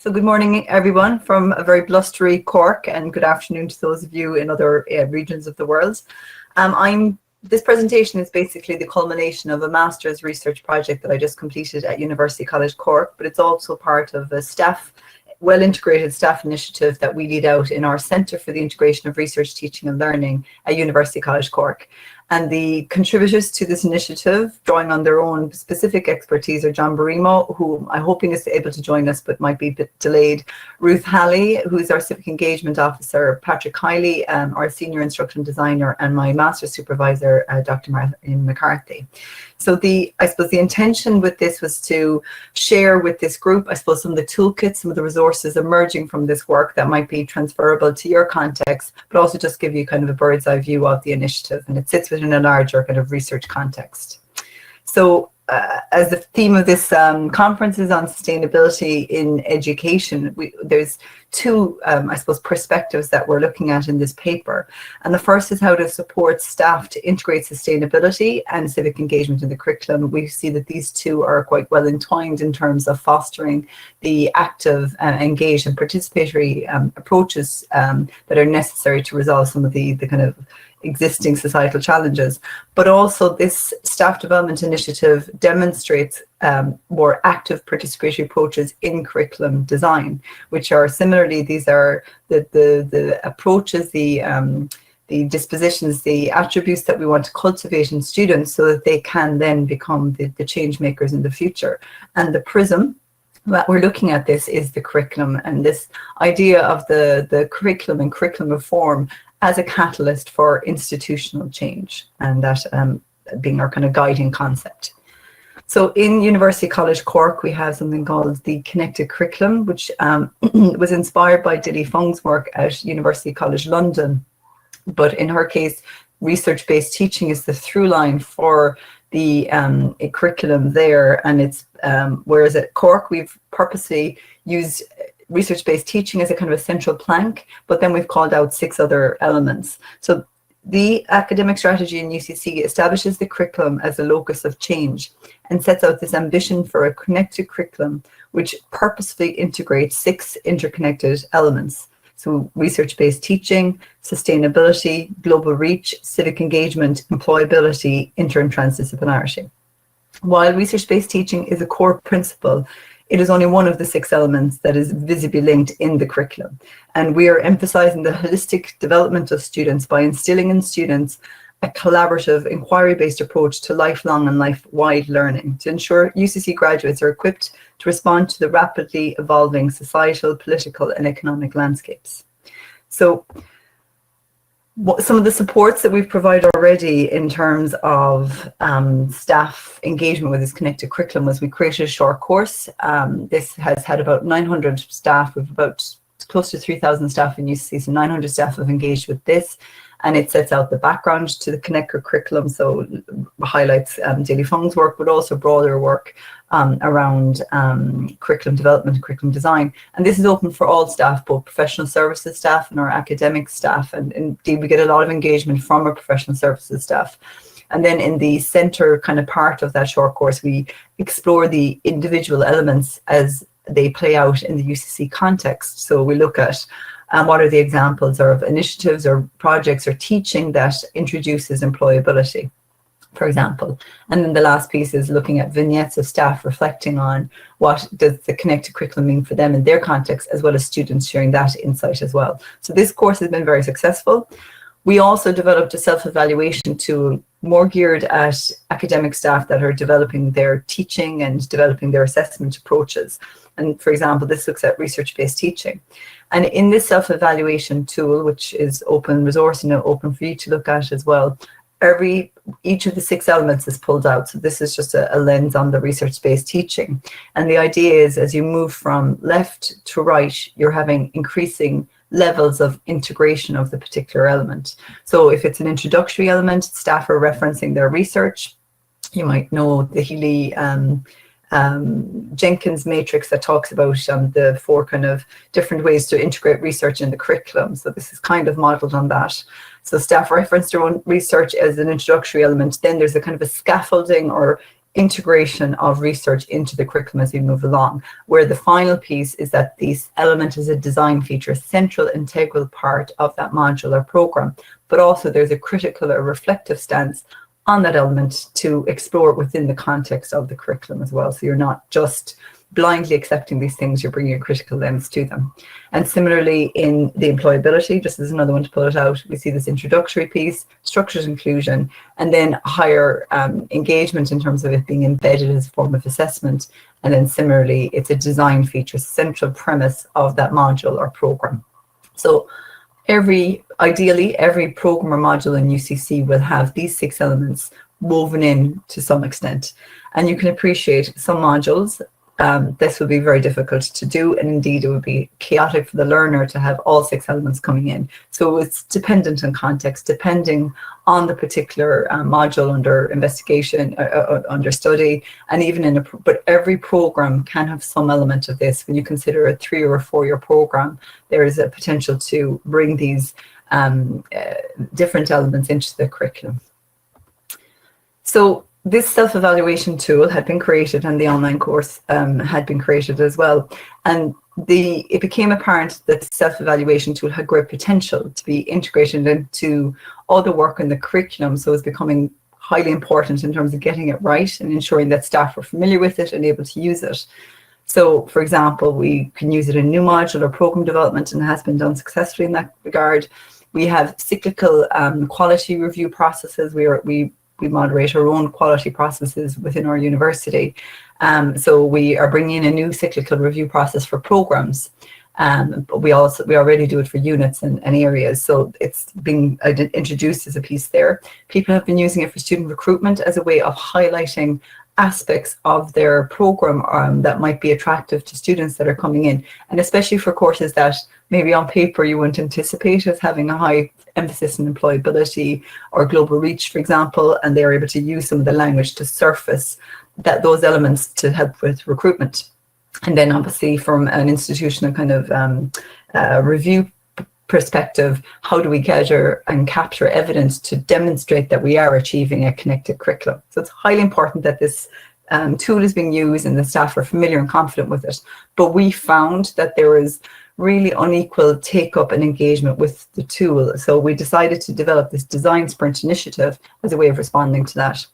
So good morning, everyone, from a very blustery Cork, and good afternoon to those of you in other regions of the world. This presentation is basically the culmination of a master's research project that I just completed at University College Cork, but it's also part of a well-integrated staff initiative that we lead out in our Centre for the Integration of Research, Teaching and Learning at University College Cork. And the contributors to this initiative, drawing on their own specific expertise, are John Barimo, who I'm hoping is able to join us but might be a bit delayed, Ruth Halley, who is our Civic Engagement Officer, Patrick Kiley, our Senior Instructional Designer, and my Master Supervisor, Dr. Martin McCarthy. So I suppose the intention with this was to share with this group, I suppose, some of the toolkits, some of the resources emerging from this work that might be transferable to your context, but also just give you kind of a bird's eye view of the initiative, and it sits within a larger kind of research context. So as the theme of this conference is on sustainability in education, there's two, I suppose, perspectives that we're looking at in this paper. And the first is how to support staff to integrate sustainability and civic engagement in the curriculum. We see that these two are quite well entwined in terms of fostering the active, engaged and participatory approaches that are necessary to resolve some of the kind of existing societal challenges. But also this staff development initiative demonstrates more active participatory approaches in curriculum design, which are similarly, these are the approaches, the dispositions, the attributes that we want to cultivate in students so that they can then become the change makers in the future. And the prism that we're looking at this is the curriculum, and this idea of the curriculum and curriculum reform as a catalyst for institutional change, and that being our kind of guiding concept. So in University College Cork, we have something called the Connected Curriculum, which was inspired by Dilly Fung's work at University College London. But in her case, research-based teaching is the through line for the curriculum there. And it's whereas at Cork, we've purposely used research-based teaching as a kind of a central plank, but then we've called out 6 other elements. So the academic strategy in UCC establishes the curriculum as a locus of change and sets out this ambition for a connected curriculum which purposefully integrates 6 interconnected elements. So research-based teaching, sustainability, global reach, civic engagement, employability, inter and transdisciplinarity. While research-based teaching is a core principle, it is only one of the 6 elements that is visibly linked in the curriculum. And we are emphasizing the holistic development of students by instilling in students a collaborative, inquiry-based approach to lifelong and life-wide learning to ensure UCC graduates are equipped to respond to the rapidly evolving societal, political, and economic landscapes. So some of the supports that we've provided already in terms of staff engagement with this connected curriculum was we created a short course. This has had about 900 staff. We've about close to 3,000 staff in UCC, so 900 staff have engaged with this. And it sets out the background to the connected curriculum, so highlights Dilly Fung's work, but also broader work around curriculum development and curriculum design. And this is open for all staff, both professional services staff and our academic staff. And indeed, we get a lot of engagement from our professional services staff. And then in the center kind of part of that short course, we explore the individual elements as they play out in the UCC context. So we look at what are the examples of initiatives or projects or teaching that introduces employability, for example. And then the last piece is looking at vignettes of staff reflecting on what does the connected curriculum mean for them in their context, as well as students sharing that insight as well. So this course has been very successful. We also developed a self-evaluation tool more geared at academic staff that are developing their teaching and developing their assessment approaches. And for example, this looks at research-based teaching. And in this self-evaluation tool, which is open resource and open for you to look at as well, each of the 6 elements is pulled out. So this is just a lens on the research-based teaching. And the idea is as you move from left to right, you're having increasing levels of integration of the particular element. So if it's an introductory element, staff are referencing their research. You might know the Healy Jenkins matrix that talks about the 4 kind of different ways to integrate research in the curriculum. So this is kind of modeled on that. So staff reference their own research as an introductory element. Then there's a kind of a scaffolding or integration of research into the curriculum as we move along, where the final piece is that this element is a design feature, central integral part of that module or program, but also there's a critical or reflective stance on that element to explore it within the context of the curriculum as well. So you're not just blindly accepting these things, you're bringing a critical lens to them. And similarly in the employability, just as another one to pull it out, we see this introductory piece, structured inclusion, and then higher engagement in terms of it being embedded as a form of assessment. And then similarly, it's a design feature, central premise of that module or program. So ideally, every program or module in UCC will have these 6 elements woven in to some extent. And you can appreciate some modules, this would be very difficult to do, and indeed it would be chaotic for the learner to have all 6 elements coming in. So it's dependent on context, depending on the particular module under investigation, under study, and even but every program can have some element of this. When you consider a 3 or 4 year program, there is a potential to bring these different elements into the curriculum. So this self-evaluation tool had been created, and the online course had been created as well. And it became apparent that the self-evaluation tool had great potential to be integrated into all the work in the curriculum. So it's becoming highly important in terms of getting it right and ensuring that staff are familiar with it and able to use it. So, for example, we can use it in new module or program development, and has been done successfully in that regard. We have cyclical quality review processes. We moderate our own quality processes within our university. So we are bringing in a new cyclical review process for programs. But we already do it for units and areas. So it's being introduced as a piece there. People have been using it for student recruitment as a way of highlighting aspects of their program that might be attractive to students that are coming in, and especially for courses that maybe on paper you wouldn't anticipate as having a high emphasis on employability or global reach, for example, and they're able to use some of the language to surface those elements to help with recruitment. And then obviously from an institutional kind of review perspective, how do we gather and capture evidence to demonstrate that we are achieving a connected curriculum? So it's highly important that this tool is being used and the staff are familiar and confident with it. But we found that there is really unequal take-up and engagement with the tool. So we decided to develop this design sprint initiative as a way of responding to that.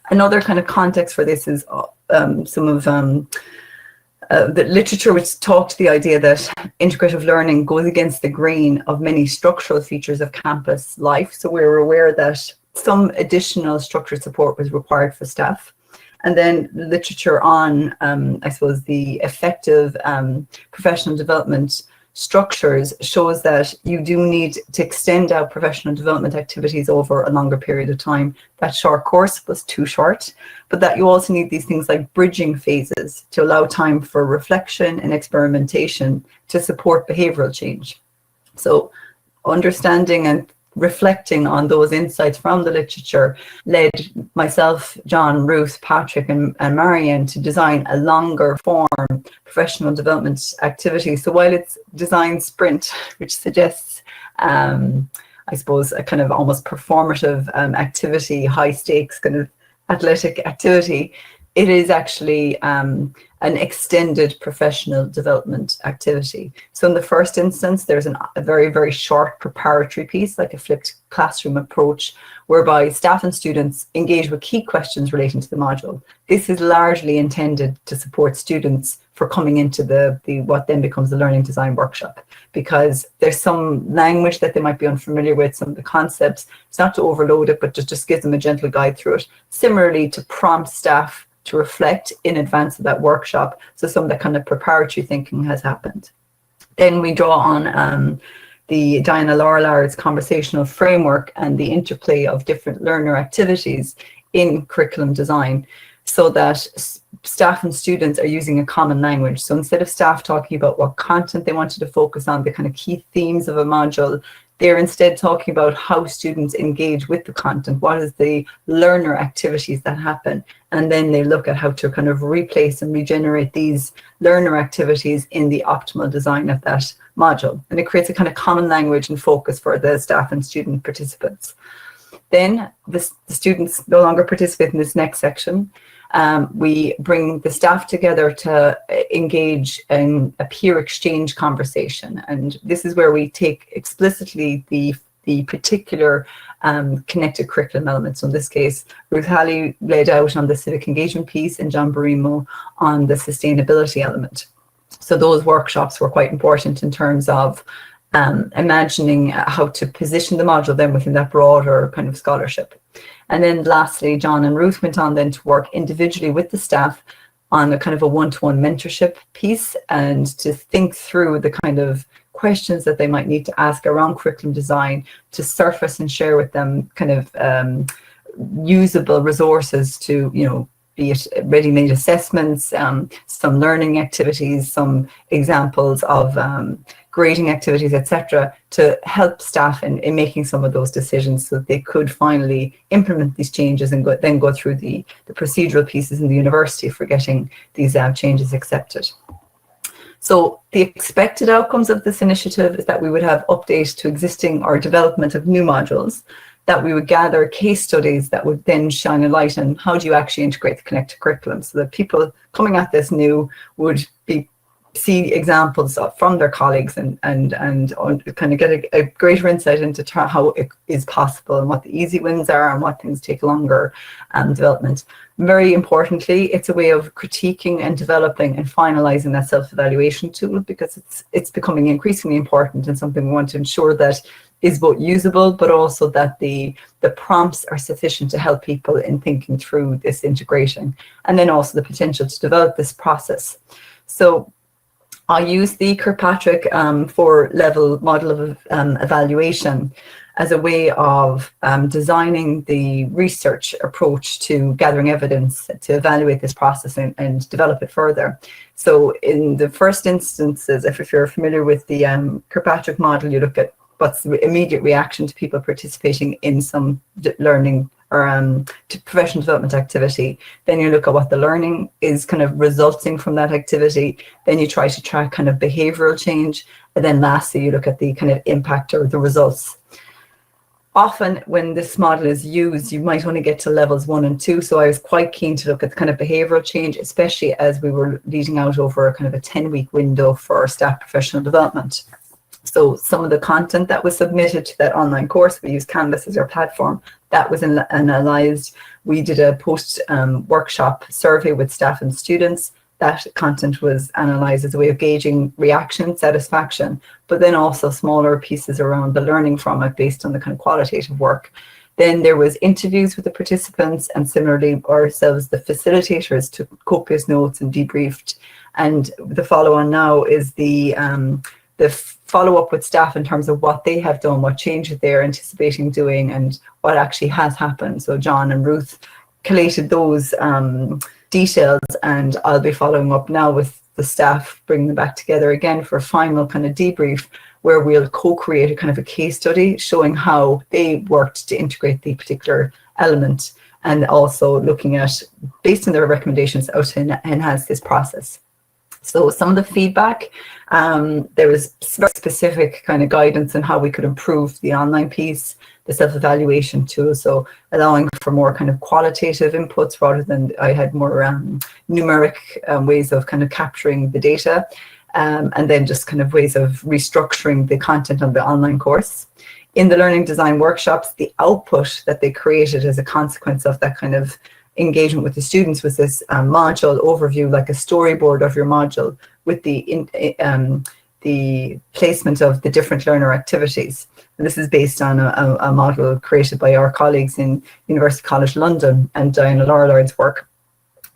Another kind of context for this is some of the literature which talked the idea that integrative learning goes against the grain of many structural features of campus life. So we were aware that some additional structured support was required for staff. And then literature on, I suppose, the effective professional development structures shows that you do need to extend out professional development activities over a longer period of time. That short course was too short, but that you also need these things like bridging phases to allow time for reflection and experimentation to support behavioral change. So understanding and reflecting on those insights from the literature led myself, John, Ruth, Patrick and Marianne to design a longer form professional development activity. So while it's design sprint, which suggests I suppose a kind of almost performative activity, high stakes kind of athletic activity, it is actually an extended professional development activity. So in the first instance, there's a very, very short preparatory piece, like a flipped classroom approach, whereby staff and students engage with key questions relating to the module. This is largely intended to support students for coming into what then becomes the learning design workshop, because there's some language that they might be unfamiliar with, some of the concepts. It's not to overload it, but just give them a gentle guide through it. Similarly, to prompt staff to reflect in advance of that workshop. So some of that kind of preparatory thinking has happened. Then we draw on the Diana Laurillard's conversational framework and the interplay of different learner activities in curriculum design, so that staff and students are using a common language. So instead of staff talking about what content they wanted to focus on, the kind of key themes of a module, they're instead talking about how students engage with the content, what is the learner activities that happen, and then they look at how to kind of replace and regenerate these learner activities in the optimal design of that module. And it creates a kind of common language and focus for the staff and student participants. Then the students no longer participate in this next section. We bring the staff together to engage in a peer exchange conversation. And this is where we take explicitly the particular connected curriculum elements. So in this case, Ruth Halley laid out on the civic engagement piece and John Barimo on the sustainability element. So those workshops were quite important in terms of imagining how to position the module then within that broader kind of scholarship. And then lastly, John and Ruth went on then to work individually with the staff on a kind of a one-to-one mentorship piece and to think through the kind of questions that they might need to ask around curriculum design to surface and share with them kind of usable resources to, you know, be it ready-made assessments, some learning activities, some examples of grading activities, etc., to help staff in making some of those decisions so that they could finally implement these changes and then go through the procedural pieces in the university for getting these changes accepted. So the expected outcomes of this initiative is that we would have updates to existing or development of new modules, that we would gather case studies that would then shine a light on how do you actually integrate the connected curriculum, so that people coming at this new would see examples from their colleagues and kind of get a greater insight into how it is possible and what the easy wins are and what things take longer development. Very importantly, it's a way of critiquing and developing and finalizing that self-evaluation tool, because it's becoming increasingly important and something we want to ensure that is both usable, but also that the prompts are sufficient to help people in thinking through this integration, and then also the potential to develop this process. So I use the Kirkpatrick 4-level model of evaluation as a way of designing the research approach to gathering evidence to evaluate this process and develop it further. So in the first instances, if you're familiar with the Kirkpatrick model, you look at what's the immediate reaction to people participating in some learning or to professional development activity. Then you look at what the learning is kind of resulting from that activity. Then you try to track kind of behavioral change. And then lastly, you look at the kind of impact or the results. Often when this model is used, you might only get to levels 1 and 2. So I was quite keen to look at the kind of behavioral change, especially as we were leading out over a kind of a 10-week window for staff professional development. So some of the content that was submitted to that online course, we used Canvas as our platform, that was analysed. We did a post-workshop survey with staff and students. That content was analysed as a way of gauging reaction, satisfaction, but then also smaller pieces around the learning from it based on the kind of qualitative work. Then there was interviews with the participants, and similarly ourselves, the facilitators, took copious notes and debriefed. And the follow-on now is the follow-up with staff in terms of what they have done, what changes they're anticipating doing, and what actually has happened. So John and Ruth collated those details, and I'll be following up now with the staff, bringing them back together again for a final kind of debrief, where we'll co-create a kind of a case study showing how they worked to integrate the particular element, and also looking at, based on their recommendations, how to enhance this process. So some of the feedback, there was very specific kind of guidance on how we could improve the online piece, the self-evaluation tool, so allowing for more kind of qualitative inputs rather than I had more numeric ways of kind of capturing the data, and then just kind of ways of restructuring the content on the online course. In the learning design workshops, the output that they created as a consequence of that kind of engagement with the students was this module overview, like a storyboard of your module with the placement of the different learner activities. And this is based on a model created by our colleagues in University College London and Diana Lorillard's work.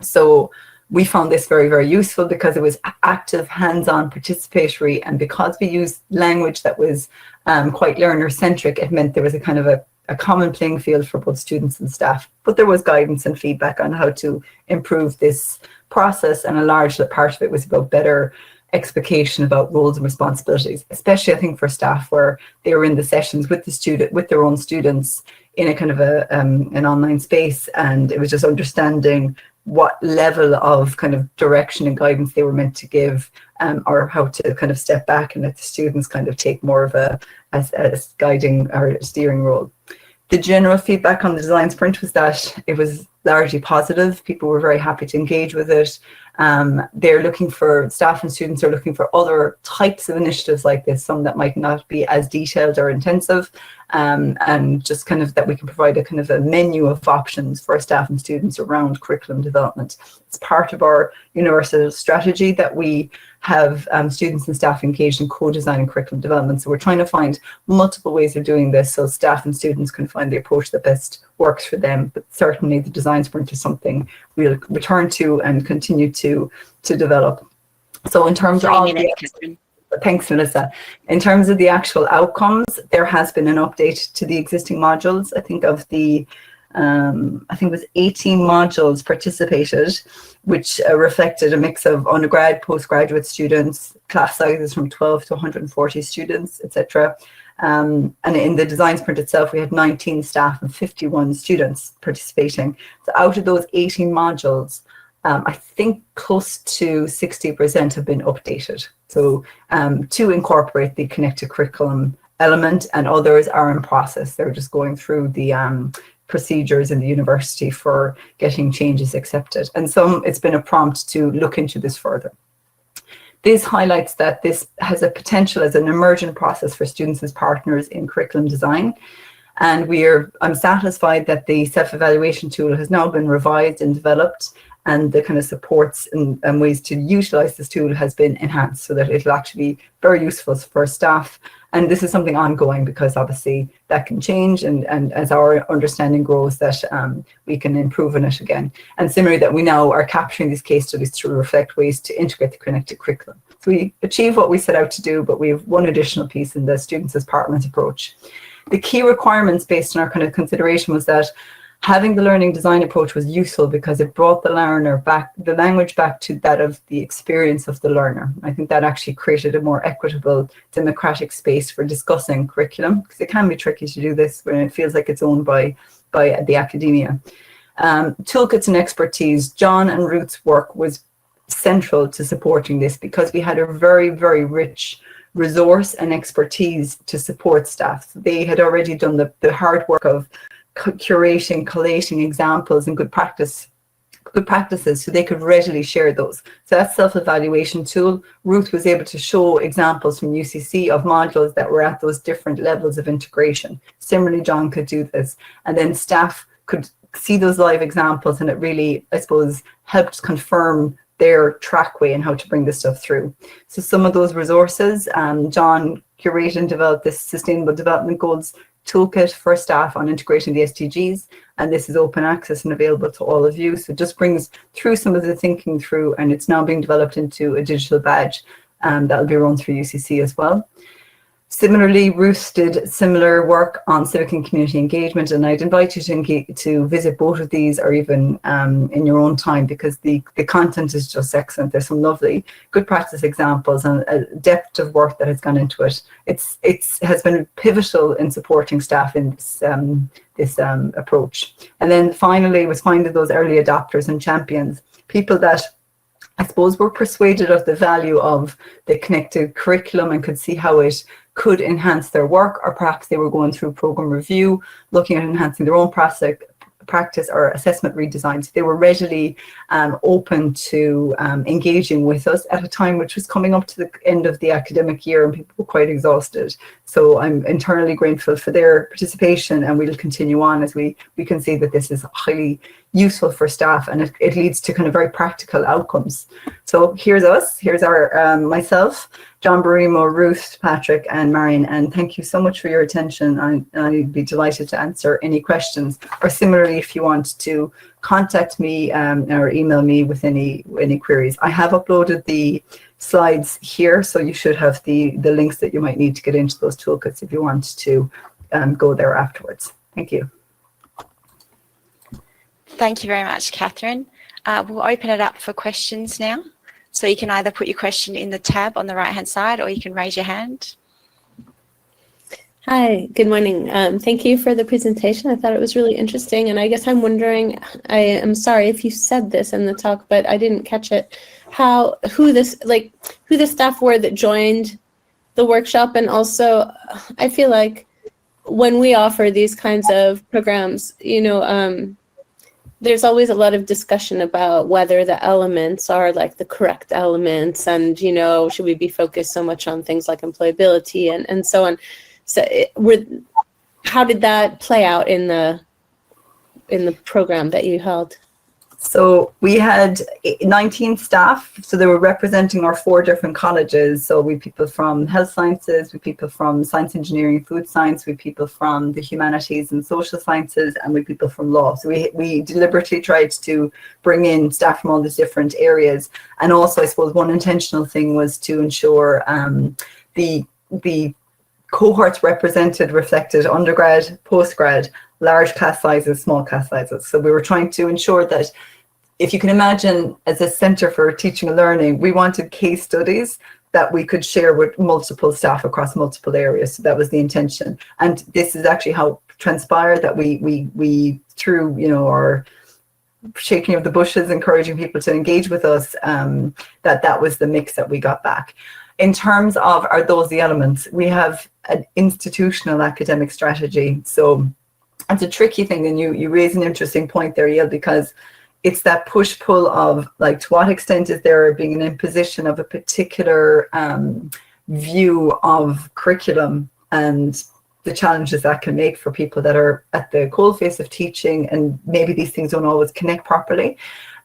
So we found this very, very useful because it was active, hands-on, participatory, and because we used language that was quite learner-centric, it meant there was a kind of a common playing field for both students and staff. But there was guidance and feedback on how to improve this process, and a large part of it was about better explication about roles and responsibilities, especially I think for staff where they were in the sessions with the student, with their own students in a kind of an online space, and it was just understanding what level of kind of direction and guidance they were meant to give, or how to kind of step back and let the students kind of take more of a guiding or steering role. The general feedback on the design sprint was that it was largely positive. People were very happy to engage with it. They're looking for, staff and students are looking for other types of initiatives like this, some that might not be as detailed or intensive, and just kind of that we can provide a kind of a menu of options for staff and students around curriculum development. It's part of our universal strategy that we have students and staff engaged in co-designing curriculum development. So we're trying to find multiple ways of doing this so staff and students can find the approach that best works for them. But certainly the design sprint is something we'll return to and continue to develop. So in terms of thanks, Melissa. In terms of the actual outcomes, there has been an update to the existing modules. I think of the I think it was 18 modules participated, which reflected a mix of undergrad, postgraduate students, class sizes from 12 to 140 students, etc. And in the design sprint itself, we had 19 staff and 51 students participating. So out of those 18 modules, I think close to 60% have been updated. So to incorporate the connected curriculum element, and others are in process. They're just going through the procedures in the university for getting changes accepted. And some, it's been a prompt to look into this further. This highlights that this has a potential as an emergent process for students as partners in curriculum design. And I'm satisfied that the self-evaluation tool has now been revised and developed, and the kind of supports and ways to utilize this tool has been enhanced so that it'll actually be very useful for staff. And this is something ongoing because obviously that can change, and as our understanding grows that we can improve on it again. And similarly, that we now are capturing these case studies to reflect ways to integrate the connected curriculum. So we achieve what we set out to do, but we have one additional piece in the students as partners approach. The key requirements based on our kind of consideration was that having the learning design approach was useful because it brought the learner back, the language back to that of the experience of the learner. I think that actually created a more equitable, democratic space for discussing curriculum, because it can be tricky to do this when it feels like it's owned by the academia. Toolkits and expertise. John and Ruth's work was central to supporting this because we had a very, very rich resource and expertise to support staff. They had already done the hard work of curating, collating examples and good practices so they could readily share those. So that self-evaluation tool, Ruth was able to show examples from UCC of modules that were at those different levels of integration. Similarly, John could do this, and then staff could see those live examples, and it really, I suppose, helped confirm their trackway and how to bring this stuff through. So some of those resources, John curated and developed this Sustainable Development Goals toolkit for staff on integrating the SDGs, and this is open access and available to all of you. So it just brings through some of the thinking through, and it's now being developed into a digital badge that'll be run through UCC as well. Similarly, Ruth did similar work on civic and community engagement, and I'd invite you to visit both of these, or even in your own time, because the content is just excellent. There's some lovely good practice examples and a depth of work that has gone into it. It has been pivotal in supporting staff in this approach. And then finally was finding those early adopters and champions, people that I suppose were persuaded of the value of the connected curriculum and could see how it could enhance their work, or perhaps they were going through program review, looking at enhancing their own practice or assessment redesigns. They were readily open to engaging with us at a time which was coming up to the end of the academic year and people were quite exhausted. So I'm internally grateful for their participation, and we'll continue on as we can see that this is highly useful for staff, and it leads to kind of very practical outcomes. So here's us, here's our myself, John Barimo, Ruth, Patrick and Marion, and thank you so much for your attention. I'd be delighted to answer any questions, or similarly if you want to contact me or email me with any queries. I have uploaded the slides here, so you should have the links that you might need to get into those toolkits if you want to go there afterwards. Thank you. Thank you very much, Catherine. We'll open it up for questions now. So you can either put your question in the tab on the right-hand side, or you can raise your hand. Hi, good morning. Thank you for the presentation. I thought it was really interesting, and I guess I'm wondering, I am sorry if you said this in the talk, but I didn't catch it, who the staff were that joined the workshop, and also I feel like when we offer these kinds of programs, you know, there's always a lot of discussion about whether the elements are like the correct elements, and, you know, should we be focused so much on things like employability and so on. So how did that play out in the program that you held? So we had 19 staff, so they were representing our 4 different colleges. So we had people from health sciences, we had people from science, engineering, food science, we had people from the humanities and social sciences, and we had people from law. So we deliberately tried to bring in staff from all these different areas. And also, I suppose, one intentional thing was to ensure the cohorts represented reflected undergrad, postgrad, large class sizes, small class sizes. So we were trying to ensure that, if you can imagine, as a Centre for Teaching and Learning, we wanted case studies that we could share with multiple staff across multiple areas. So that was the intention. And this is actually how it transpired, that we through, you know, our shaking of the bushes, encouraging people to engage with us, that was the mix that we got back. In terms of, are those the elements? We have an institutional academic strategy. So it's a tricky thing, and you raise an interesting point there, Yael, because it's that push-pull of, like, to what extent is there being an imposition of a particular view of curriculum and the challenges that can make for people that are at the coalface of teaching, and maybe these things don't always connect properly,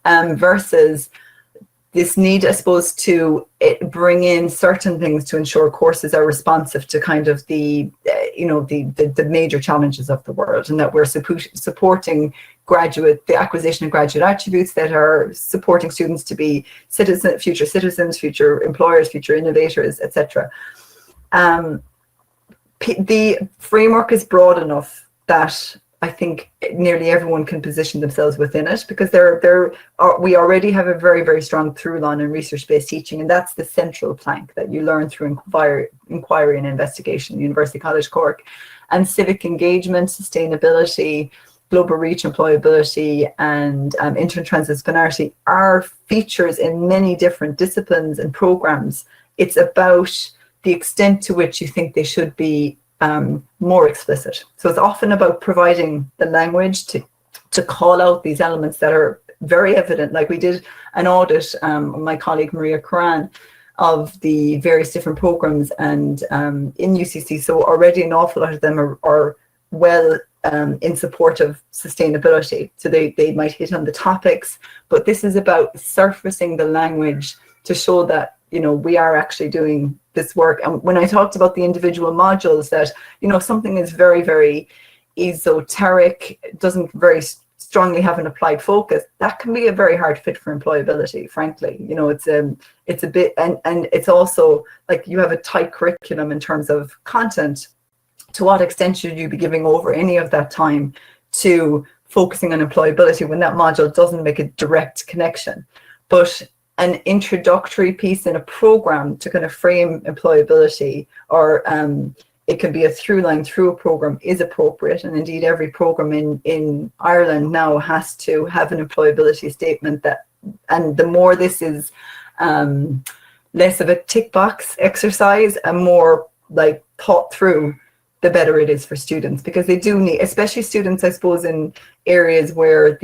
versus this need, I suppose, to bring in certain things to ensure courses are responsive to kind of the major challenges of the world, and that we're supporting the acquisition of graduate attributes that are supporting students to be future citizens, future employers, future innovators, etc. The framework is broad enough that I think nearly everyone can position themselves within it, because we already have a very, very strong through line in research-based teaching, and that's the central plank that you learn through inquiry and investigation, University College Cork. And civic engagement, sustainability, global reach, employability, and interdisciplinarity are features in many different disciplines and programs. It's about the extent to which you think they should be more explicit. So it's often about providing the language to call out these elements that are very evident. Like, we did an audit, my colleague Maria Curran, of the various different programs and in UCC. So already an awful lot of them are well in support of sustainability. So they might hit on the topics, but this is about surfacing the language to show that, you know, we are actually doing this work. And when I talked about the individual modules, that, you know, something is very, very esoteric, doesn't very strongly have an applied focus, that can be a very hard fit for employability, frankly. You know, it's a bit, and it's also like, you have a tight curriculum in terms of content. To what extent should you be giving over any of that time to focusing on employability when that module doesn't make a direct connection? But an introductory piece in a program to kind of frame employability, or it can be a through line through a program, is appropriate. And indeed, every program in Ireland now has to have an employability statement, and the more this is less of a tick box exercise and more like thought through, the better it is for students, because they do need, especially students, I suppose, in areas where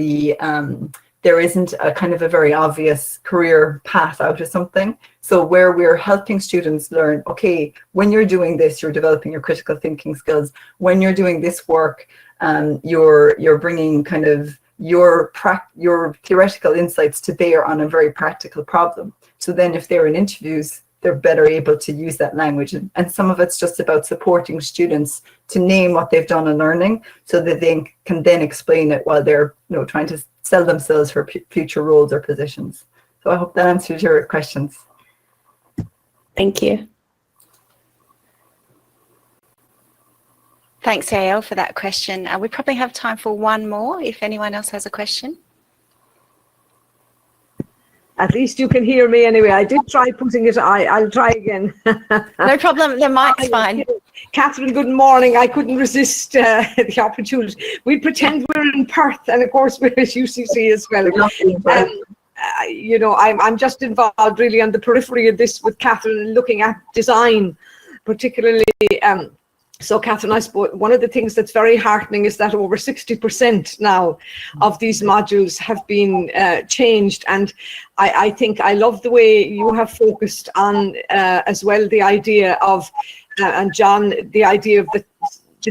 there isn't a kind of a very obvious career path out of something. So where we're helping students learn, okay, when you're doing this, you're developing your critical thinking skills. When you're doing this work, you're bringing kind of your theoretical insights to bear on a very practical problem. So then if they're in interviews, they're better able to use that language. And some of it's just about supporting students to name what they've done in learning, so that they can then explain it while they're, you know, trying to sell themselves for future roles or positions. So I hope that answers your questions. Thank you. Thanks, Yael, for that question. We probably have time for one more if anyone else has a question. At least you can hear me anyway. I did try putting it. I'll try again. No problem. The mic's fine. Catherine, good morning. I couldn't resist the opportunity. We pretend we're in Perth, and of course we're at UCC as well. You know, I'm just involved really on the periphery of this with Catherine, looking at design, particularly So, Catherine, I suppose one of the things that's very heartening is that over 60% now of these modules have been changed. And I think I love the way you have focused on as well the idea of, and John, the idea of the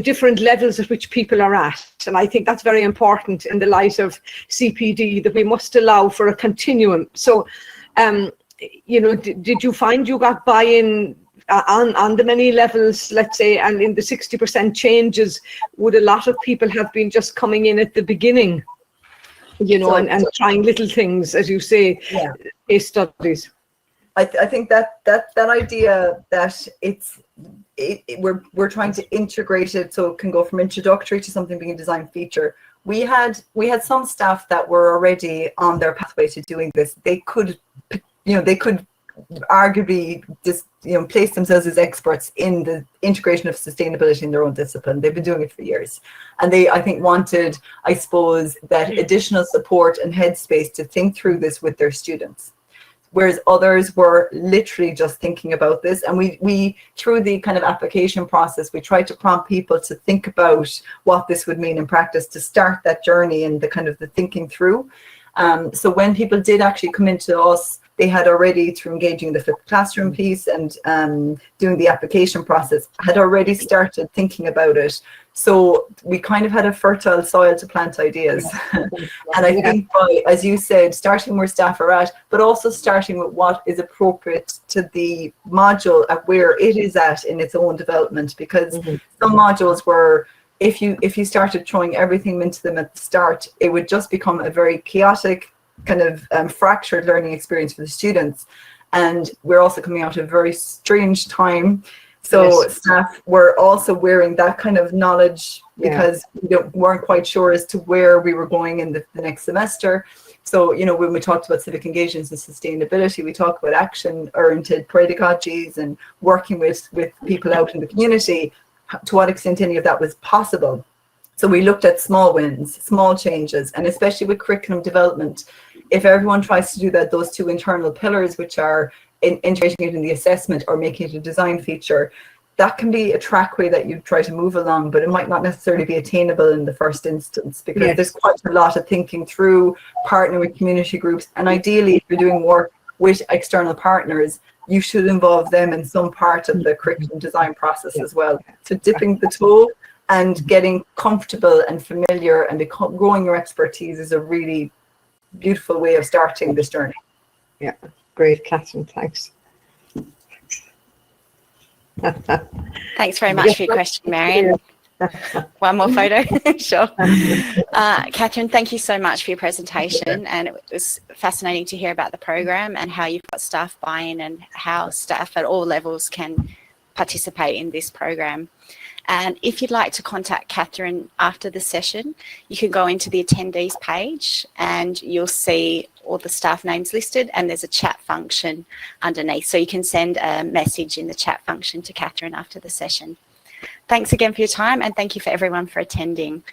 different levels at which people are at. And I think that's very important in the light of CPD, that we must allow for a continuum. So, you know, did you find you got buy-in on the many levels, let's say, and in the 60% changes, would a lot of people have been just coming in at the beginning, you know, and trying little things, as you say, case studies? I think that idea that we're trying to integrate it so it can go from introductory to something being a design feature. We had some staff that were already on their pathway to doing this. They could arguably just, you know, place themselves as experts in the integration of sustainability in their own discipline. They've been doing it for years, and they, I think, wanted, I suppose, that additional support and headspace to think through this with their students, whereas others were literally just thinking about this. And we through the kind of application process, we tried to prompt people to think about what this would mean in practice, to start that journey and the kind of the thinking through. So when people did actually come into us, they had already, through engaging the flipped classroom piece and doing the application process, had already started thinking about it. So we kind of had a fertile soil to plant ideas. And I think by, as you said, starting where staff are at, but also starting with what is appropriate to the module at where it is at in its own development, because some modules were, if you started throwing everything into them at the start, it would just become a very chaotic, kind of fractured learning experience for the students. And we're also coming out of a very strange time. So staff were also wearing that kind of knowledge because we weren't quite sure as to where we were going in the next semester. So, you know, when we talked about civic engagements and sustainability, we talked about action-oriented pedagogies and working with people out in the community, to what extent any of that was possible. So we looked at small wins, small changes, and especially with curriculum development, if everyone tries to do that, those two internal pillars, which are integrating it in the assessment or making it a design feature, that can be a trackway that you try to move along, but it might not necessarily be attainable in the first instance, because there's quite a lot of thinking through, partnering with community groups, and ideally, if you're doing work with external partners, you should involve them in some part of the curriculum design process as well. So dipping the toe and getting comfortable and familiar and growing your expertise is a really beautiful way of starting this journey. Yeah, great, Catherine, thanks. Thanks very much for your question, Marion. One more photo, sure. Catherine, thank you so much for your presentation, and it was fascinating to hear about the program and how you've got staff buy-in and how staff at all levels can participate in this program. And if you'd like to contact Catherine after the session, you can go into the attendees page and you'll see all the staff names listed, and there's a chat function underneath. So you can send a message in the chat function to Catherine after the session. Thanks again for your time, and thank you for everyone for attending.